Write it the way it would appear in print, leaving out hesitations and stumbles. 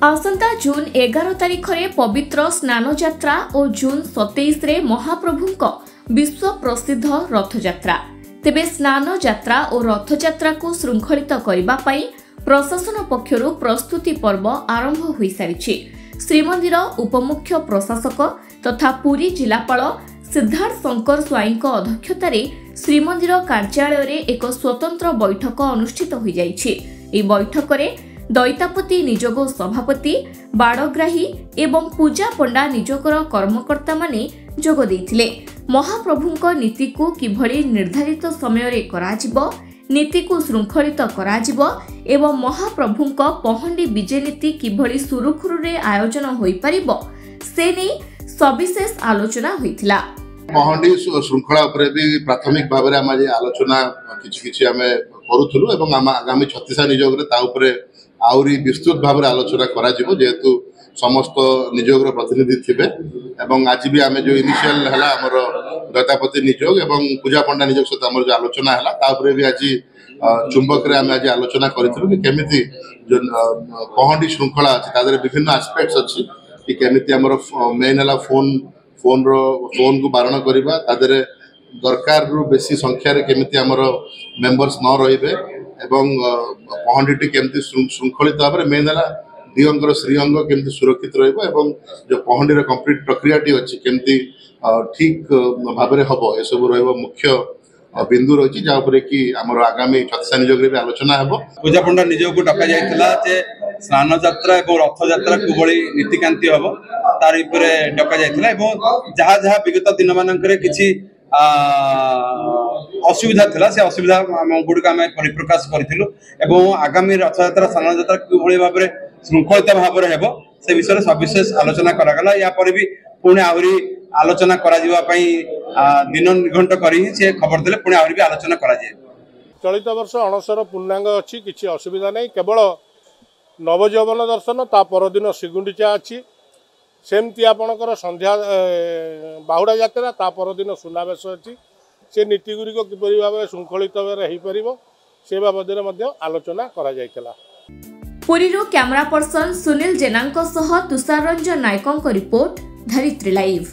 आसंता जून 11 तारिख में पवित्र स्नान यात्रा और जून 27 रे महाप्रभुंक विश्व प्रसिद्ध रथयात्रा। तेबे स्नान यात्रा और रथयात्रा को श्रृंखलित करने प्रशासन पक्षर प्रस्तुति पर्व आरंभ हो सारी। श्रीमंदिर उपमुख्य प्रशासक तथा पुरी जिलापाल सिद्धार्थ शंकर स्वाई अध्यक्षतार श्रीमंदिर कार्यालय में एक स्वतंत्र बैठक अनुष्ठित हो जाइछि। ए बैठक में दैतापति निजोग सभापति बाड़ग्राही एवं पूजा पंडा निजोगर कर्मकर्ता माने जोग देथिले। महाप्रभुंक नीति को किभली निर्धारित समय रे कराजिबो, नीति को श्रृंखलित कराजिबो एवं महाप्रभुंक पहंडी विजय नीति किभली सुरुखुरु रे आयोजन होई परिबो से नै सविशेष आलोचना होइथिला। पहंडी श्रृंखला उपरे भी प्राथमिक भाव में आम आलोचना किछि आम करूथुलु एवं आम आगामी 36 निजोग रे ता उपरे आउरी विस्तृत भाव में आलोचना करा जिवो जेहेतु समस्त निजोग प्रतिनिधि थिबे एवं आज भी आम जो इनिशियल है आमर दैतापति निजोग एवं पूजा पंडा निजोग सहित आम जो आलोचना है तापर भी आज चुंबक रे आम आज आलोचना करूँ कि केमिति जो पहंडी श्रृंखला अच्छी तादर विभिन्न आस्पेक्ट्स अच्छी कि केमिति आमर मेन है फोन को बारण करवा तादर दरकार रु बेसी संख्यार केमिति आमर मेंबर्स न रहिबे एवं पहंडी केमती श्रृंखलित भाव में मेन है दिगंगर श्रीअंग केमती सुरक्षित रहिबो एवं जो पहंडी कंप्लीट प्रक्रिया अच्छी केमती ठीक भाव में हम ये सब रहिबो मुख्य बिंदु रही जहाँपर कि आमर आगामी 36 निजोग भी आलोचना हेबो। पूजा पंडा निजोग को डका जाइथिला जे स्नान यात्रा और रथ यात्रा किभली नीतिकांति हम तार उपरे डका जाइथिला एवं जहाँ जहाँ विगत दिन मानकरे किछि असुविधा थिला से असुविधा गुड़िक आम परिप्रकाश करूँ एवं आगामी रथ यात्रा स्नान यात्रा किभली भाव में श्रृंखलित भाव में हेबो से विषय सविशेष आलोचना करागला। या पर भी पुणे आहरी आलोचना करा जिवा पई दिन निघंट करी से खबर देले पुणे आहरी भी आलोचना करा जाय। चलित वर्ष अणसर पूर्णांग अच्छी किसी असुविधा नहीं, केवल नवजौवन दर्शन ता परदिन श्रीगुंडीचा अच्छी सेमती आपणकर संध्या बाहुड़ा यात्रा ता परदिन सुनावेश अच्छी से नीतिगुड़िक किपरि भाव में श्रृंखलित भाव हो पार से बाबद आलोचना करा जायतिला। पुरीरो कैमरा पर्सन सुनील जेना तुषार रंजन नायकों रिपोर्ट धरित्री लाइव।